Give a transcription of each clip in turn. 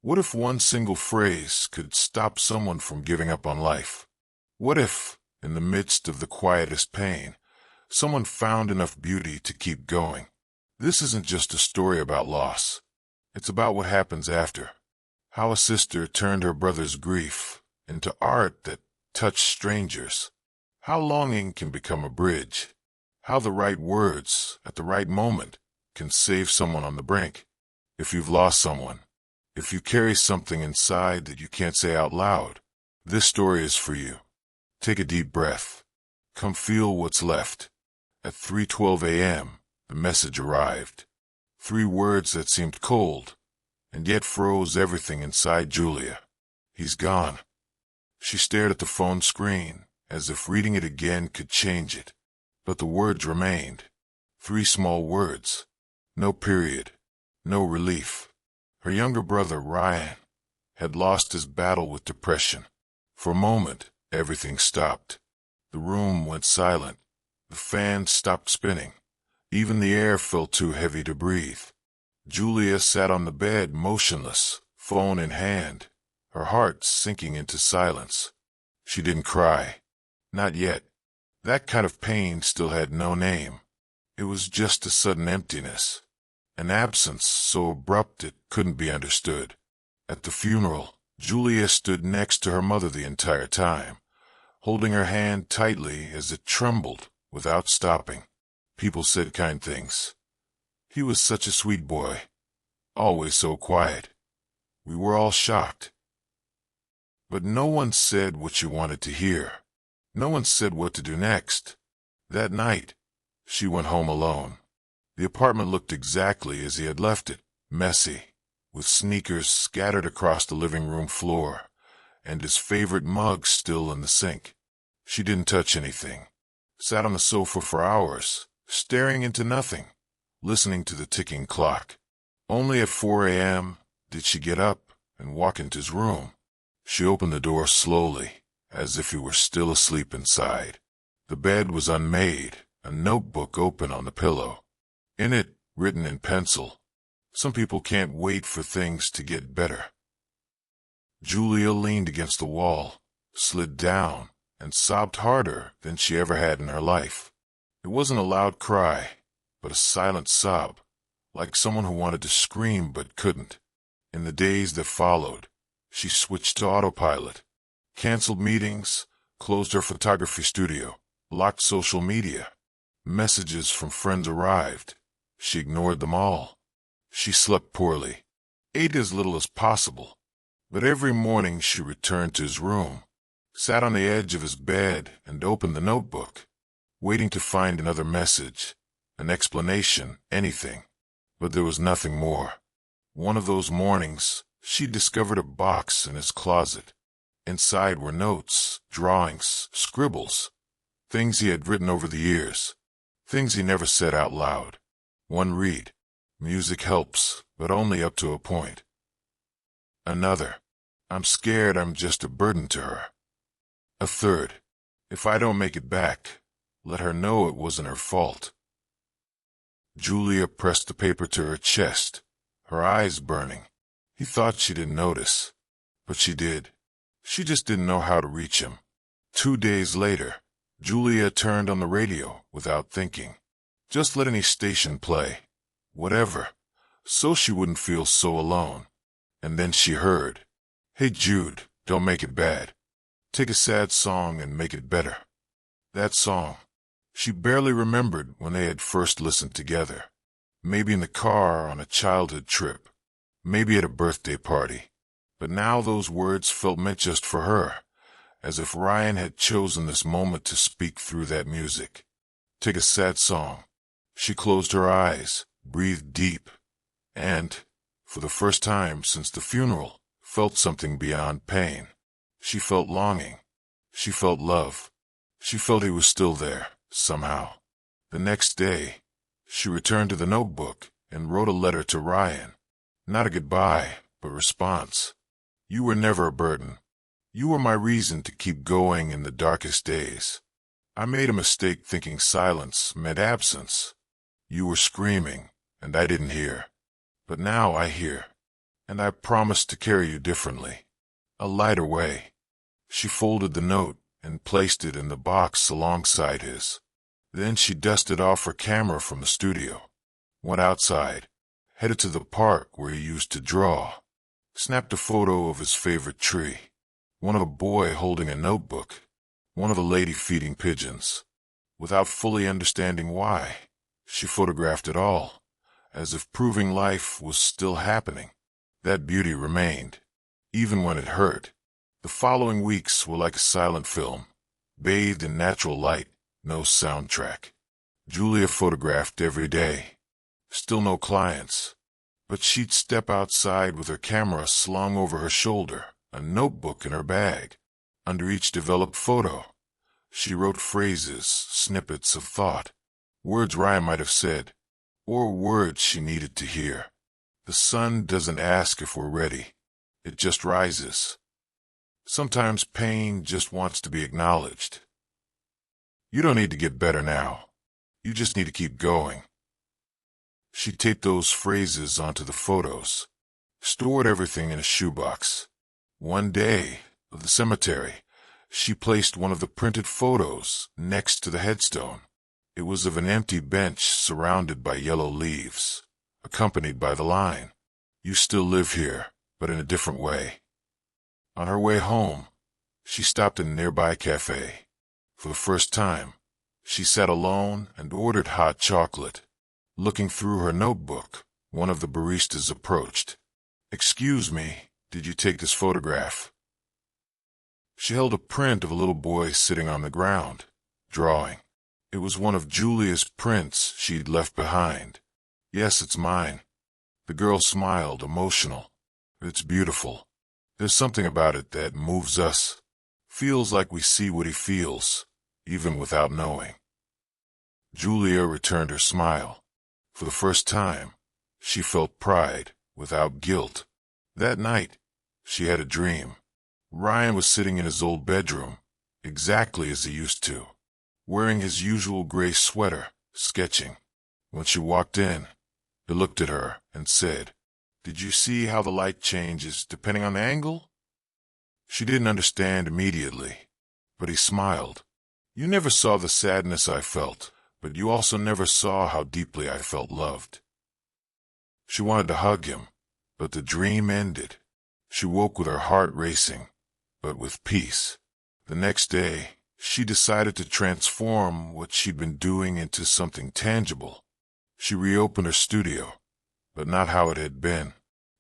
What if one single phrase could stop someone from giving up on life? What if, in the midst of the quietest pain, someone found enough beauty to keep going? This isn't just a story about loss. It's about what happens after. How a sister turned her brother's grief into art that touched strangers. How longing can become a bridge. How the right words, at the right moment, can save someone on the brink. If you've lost someone, if you carry something inside that you can't say out loud, this story is for you. Take a deep breath. Come feel what's left. At 3:12 a.m., the message arrived. 3 words that seemed cold, and yet froze everything inside Julia. He's gone. She stared at the phone screen, as if reading it again could change it. But the words remained. 3 small words. No period. No relief. Her younger brother, Ryan, had lost his battle with depression. For a moment, everything stopped. The room went silent. The fan stopped spinning. Even the air felt too heavy to breathe. Julia sat on the bed, motionless, phone in hand, her heart sinking into silence. She didn't cry. Not yet. That kind of pain still had no name. It was just a sudden emptiness. An absence so abrupt it couldn't be understood. At the funeral, Julia stood next to her mother the entire time, holding her hand tightly as it trembled without stopping. People said kind things. He was such a sweet boy, always so quiet. We were all shocked. But no one said what you wanted to hear. No one said what to do next. That night, she went home alone. The apartment looked exactly as he had left it, messy, with sneakers scattered across the living room floor, and his favorite mug still in the sink. She didn't touch anything. Sat on the sofa for hours, staring into nothing, listening to the ticking clock. Only at 4 a.m. did she get up and walk into his room. She opened the door slowly, as if he were still asleep inside. The bed was unmade, a notebook open on the pillow. In it, written in pencil, "Some people can't wait for things to get better." Julia leaned against the wall, slid down, and sobbed harder than she ever had in her life. It wasn't a loud cry, but a silent sob, like someone who wanted to scream but couldn't. In the days that followed, she switched to autopilot, canceled meetings, closed her photography studio, locked social media. Messages from friends arrived. She ignored them all. She slept poorly, ate as little as possible, but every morning she returned to his room, sat on the edge of his bed and opened the notebook, waiting to find another message, an explanation, anything. But there was nothing more. One of those mornings, she discovered a box in his closet. Inside were notes, drawings, scribbles, things he had written over the years, things he never said out loud. One read, "Music helps, but only up to a point." Another, "I'm scared I'm just a burden to her." A third, "If I don't make it back, let her know it wasn't her fault." Julia pressed the paper to her chest, her eyes burning. He thought she didn't notice, but she did. She just didn't know how to reach him. 2 days later, Julia turned on the radio without thinking. Just let any station play, whatever, so she wouldn't feel so alone. And then she heard, "Hey Jude, don't make it bad. Take a sad song and make it better." That song. She barely remembered when they had first listened together. Maybe in the car on a childhood trip. Maybe at a birthday party. But now those words felt meant just for her, as if Ryan had chosen this moment to speak through that music. Take a sad song. She closed her eyes, breathed deep, and, for the first time since the funeral, felt something beyond pain. She felt longing. She felt love. She felt he was still there, somehow. The next day, she returned to the notebook and wrote a letter to Ryan. Not a goodbye, but response. "You were never a burden. You were my reason to keep going in the darkest days. I made a mistake thinking silence meant absence. You were screaming, and I didn't hear. But now I hear. and I promise to carry you differently, a lighter way. She folded the note and placed it in the box alongside his. Then she dusted off her camera from the studio, went outside, headed to the park where he used to draw, snapped a photo of his favorite tree, one of a boy holding a notebook, one of a lady feeding pigeons. Without fully understanding why, she photographed it all, as if proving life was still happening. That beauty remained, even when it hurt. The following weeks were like a silent film, bathed in natural light, no soundtrack. Julia photographed every day. Still no clients, but she'd step outside with her camera slung over her shoulder, a notebook in her bag. Under each developed photo, she wrote phrases, snippets of thought, words Ryan might have said, or words she needed to hear. The sun doesn't ask if we're ready. It just rises. Sometimes pain just wants to be acknowledged. You don't need to get better now. You just need to keep going. She taped those phrases onto the photos, stored everything in a shoebox. One day, at the cemetery, she placed one of the printed photos next to the headstone. It was of an empty bench surrounded by yellow leaves, accompanied by the line, "You still live here, but in a different way." On her way home, she stopped in a nearby cafe. For the first time, she sat alone and ordered hot chocolate. Looking through her notebook, one of the baristas approached. "Excuse me, did you take this photograph?" She held a print of a little boy sitting on the ground, drawing. It was one of Julia's prints she'd left behind. "Yes, it's mine." The girl smiled, emotional. "It's beautiful. There's something about it that moves us. Feels like we see what he feels, even without knowing." Julia returned her smile. For the first time, she felt pride without guilt. That night, she had a dream. Ryan was sitting in his old bedroom, exactly as he used to, wearing his usual gray sweater, sketching. When she walked in, he looked at her and said, "Did you see how the light changes depending on the angle?" She didn't understand immediately, but he smiled. "You never saw the sadness I felt, but you also never saw how deeply I felt loved." She wanted to hug him, but the dream ended. She woke with her heart racing, but with peace. The next day, she decided to transform what she'd been doing into something tangible. She reopened her studio, but not how it had been.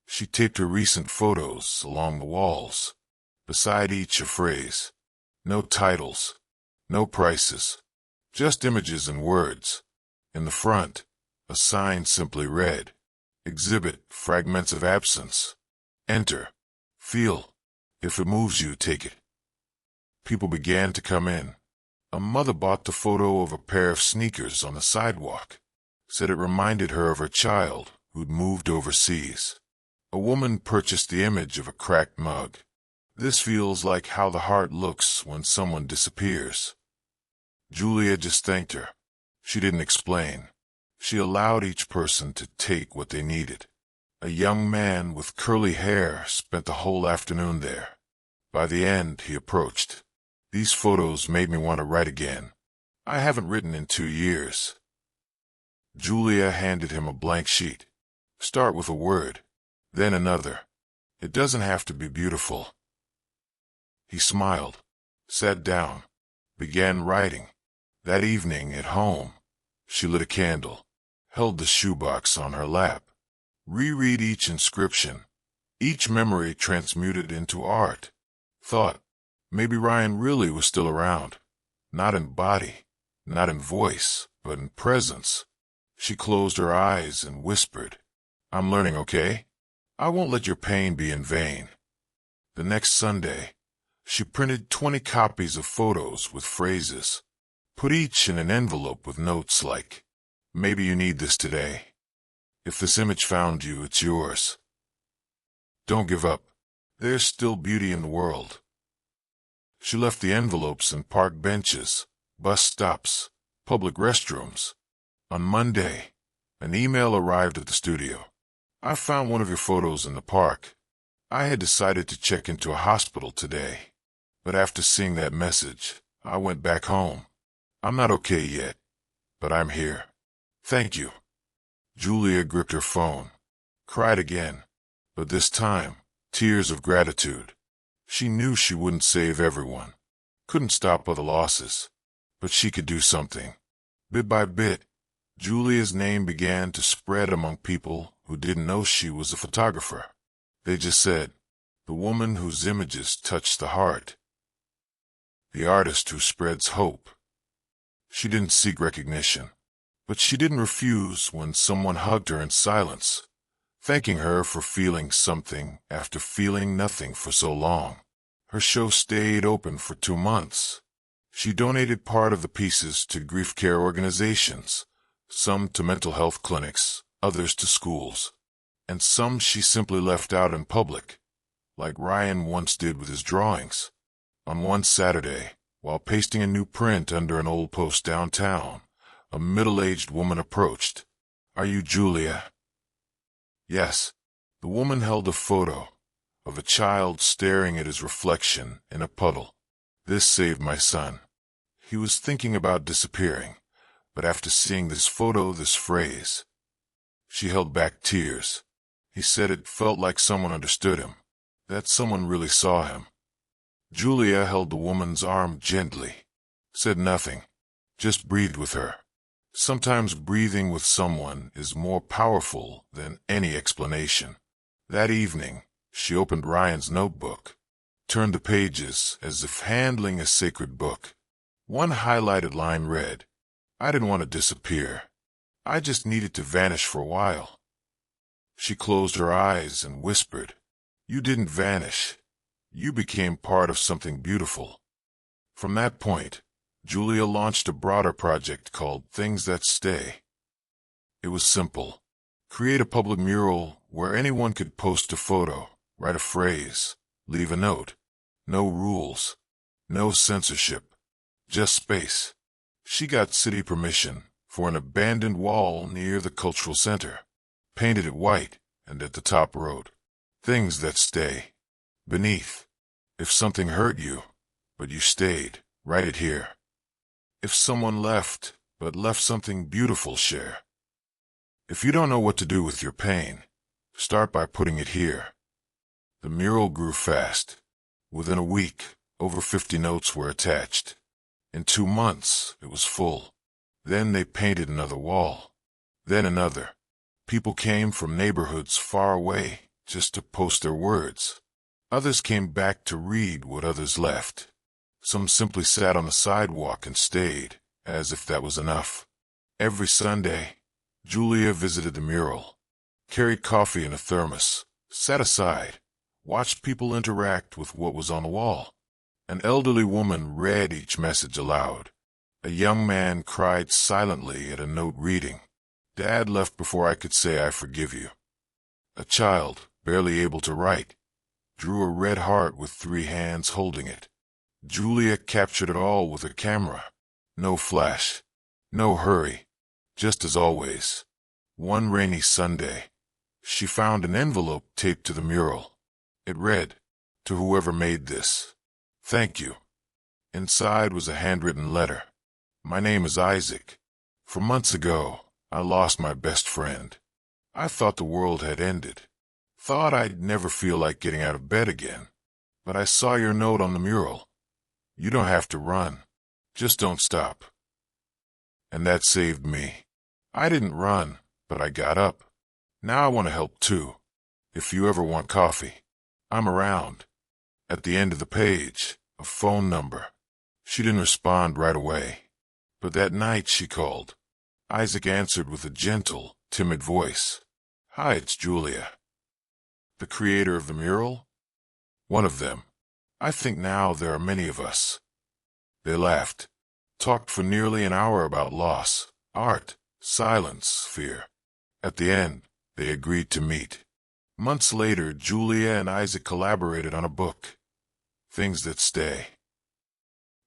She taped her recent photos along the walls. Beside each a phrase. No titles, no prices, just images and words. In the front, a sign simply read, "Exhibit fragments of absence. Enter. Feel. If it moves you, take it." People began to come in. A mother bought the photo of a pair of sneakers on the sidewalk, said it reminded her of her child who'd moved overseas. A woman purchased the image of a cracked mug. "This feels like how the heart looks when someone disappears." Julia just thanked her. She didn't explain. She allowed each person to take what they needed. A young man with curly hair spent the whole afternoon there. By the end, he approached. "These photos made me want to write again. I haven't written in 2 years." Julia handed him a blank sheet. "Start with a word, then another. It doesn't have to be beautiful." He smiled, sat down, began writing. That evening at home, she lit a candle, held the shoebox on her lap, reread each inscription, each memory transmuted into art. Thought, maybe Ryan really was still around, not in body, not in voice, but in presence. She closed her eyes and whispered, "I'm learning, okay? I won't let your pain be in vain." The next Sunday, she printed 20 copies of photos with phrases, put each in an envelope with notes like, "Maybe you need this today. If this image found you, it's yours. Don't give up. There's still beauty in the world." She left the envelopes in park benches, bus stops, public restrooms. On Monday, an email arrived at the studio. I found one of your photos in the park. I had decided to check into a hospital today, but after seeing that message, I went back home. I'm not okay yet, but I'm here. Thank you." Julia gripped her phone, cried again, but this time, tears of gratitude. She knew she wouldn't save everyone, couldn't stop other losses, but she could do something. Bit by bit, Julia's name began to spread among people who didn't know she was a photographer. They just said, "The woman whose images touch the heart. The artist who spreads hope." She didn't seek recognition, but she didn't refuse when someone hugged her in silence, thanking her for feeling something after feeling nothing for so long. Her show stayed open for 2 months. She donated part of the pieces to grief care organizations, some to mental health clinics, others to schools, and some she simply left out in public, like Ryan once did with his drawings. On one Saturday, while pasting a new print under an old post downtown, a middle-aged woman approached. "Are you Julia?" "Yes." The woman held a photo of a child staring at his reflection in a puddle. "This saved my son. He was thinking about disappearing, but after seeing this photo, this phrase." She held back tears. He said it felt like someone understood him, that someone really saw him. Julia held the woman's arm gently, said nothing, just breathed with her. Sometimes breathing with someone is more powerful than any explanation. That evening, she opened Ryan's notebook, turned the pages as if handling a sacred book. One highlighted line read, "I didn't want to disappear. I just needed to vanish for a while." She closed her eyes and whispered, "You didn't vanish. You became part of something beautiful." From that point, Julia launched a broader project called Things That Stay. It was simple. Create a public mural where anyone could post a photo, write a phrase, leave a note. No rules, no censorship, just space. She got city permission for an abandoned wall near the cultural center, painted it white, and at the top wrote, "Things That Stay." Beneath, "If something hurt you, but you stayed, write it here. If someone left, but left something beautiful, share. If you don't know what to do with your pain, start by putting it here." The mural grew fast. Within a week, over 50 notes were attached. In 2 months, it was full. Then they painted another wall. Then another. People came from neighborhoods far away just to post their words. Others came back to read what others left. Some simply sat on the sidewalk and stayed, as if that was enough. Every Sunday, Julia visited the mural, carried coffee in a thermos, sat aside, watched people interact with what was on the wall. An elderly woman read each message aloud. A young man cried silently at a note reading, "Dad left before I could say I forgive you." A child, barely able to write, drew a red heart with 3 hands holding it. Julia captured it all with a camera. No flash, no hurry, just as always. One rainy Sunday, she found an envelope taped to the mural. It read, "To whoever made this, thank you." Inside was a handwritten letter. "My name is Isaac. For months ago, I lost my best friend. I thought the world had ended. Thought I'd never feel like getting out of bed again. But I saw your note on the mural. You don't have to run. Just don't stop." And that saved me. I didn't run, but I got up. Now I want to help too. If you ever want coffee, I'm around. At the end of the page, a phone number. She didn't respond right away. But that night she called. Isaac answered with a gentle, timid voice. "Hi, it's Julia." "The creator of the mural?" "One of them. I think now there are many of us." They laughed, talked for nearly an hour about loss, art, silence, fear. At the end, they agreed to meet. Months later, Julia and Isaac collaborated on a book, Things That Stay.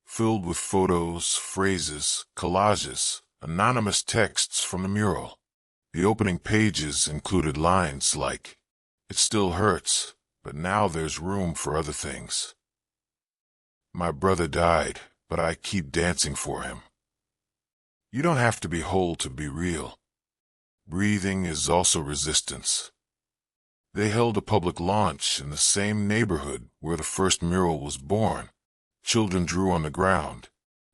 Filled with photos, phrases, collages, anonymous texts from the mural. The opening pages included lines like, "It still hurts, but now there's room for other things. My brother died, but I keep dancing for him." You don't have to be whole to be real. Breathing is also resistance. They held a public launch in the same neighborhood where the first mural was born. Children drew on the ground.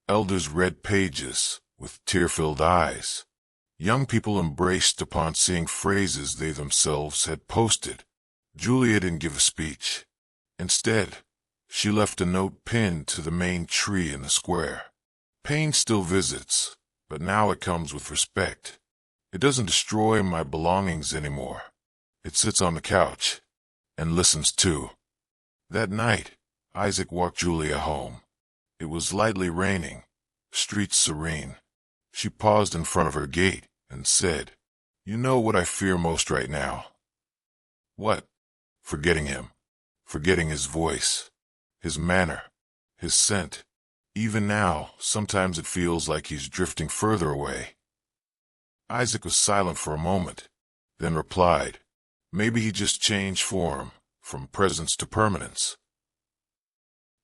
Elders read pages with tear-filled eyes. Young people embraced upon seeing phrases they themselves had posted. Julia didn't give a speech. Instead, she left a note pinned to the main tree in the square. Pain still visits, but now it comes with respect. It doesn't destroy my belongings anymore. It sits on the couch and listens too. That night, Isaac walked Julia home. It was lightly raining, streets serene. She paused in front of her gate and said, "You know what I fear most right now?" "What?" "Forgetting him. Forgetting his voice, his manner, his scent. Even now, sometimes it feels like he's drifting further away." Isaac was silent for a moment, then replied, "Maybe he just changed form, from presence to permanence."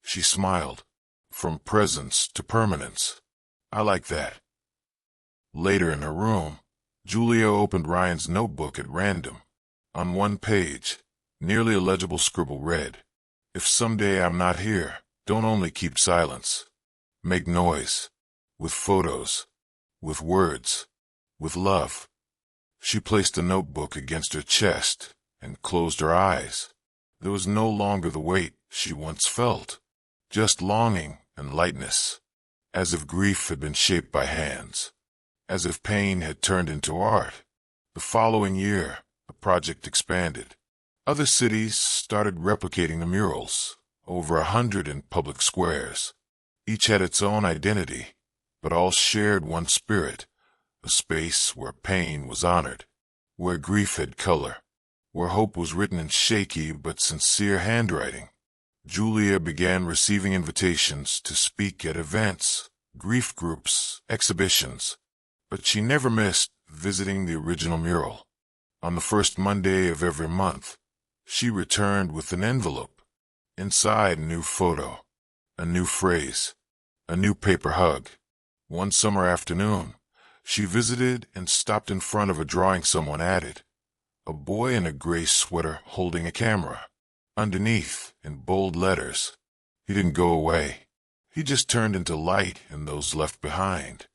She smiled. "From presence to permanence. I like that." Later in her room, Julia opened Ryan's notebook at random. On one page, nearly illegible scribble read, "If someday I'm not here, don't only keep silence. Make noise. With photos. With words. With love." She placed the notebook against her chest and closed her eyes. There was no longer the weight she once felt, just longing and lightness, as if grief had been shaped by hands, as if pain had turned into art. The following year, the project expanded. Other cities started replicating the murals, over 100 in public squares. Each had its own identity, but all shared one spirit, a space where pain was honored, where grief had color, where hope was written in shaky but sincere handwriting. Julia began receiving invitations to speak at events, grief groups, exhibitions, but she never missed visiting the original mural. On the first Monday of every month, she returned with an envelope. Inside, a new photo, a new phrase, a new paper hug. One summer afternoon, she visited and stopped in front of a drawing someone added. A boy in a gray sweater holding a camera. Underneath, in bold letters, "He didn't go away. He just turned into light in those left behind."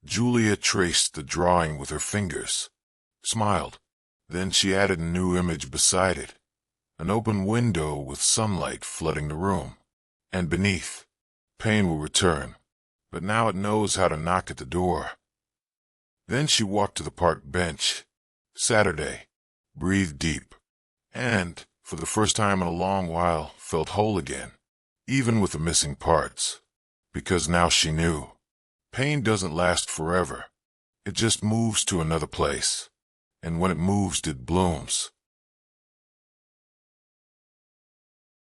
Julia traced the drawing with her fingers, smiled. Then she added a new image beside it. An open window with sunlight flooding the room. And beneath, "Pain will return, but now it knows how to knock at the door." Then she walked to the park bench. Saturday, breathed deep, and, for the first time in a long while, felt whole again, even with the missing parts. Because now she knew. Pain doesn't last forever. It just moves to another place. And when it moves, it blooms.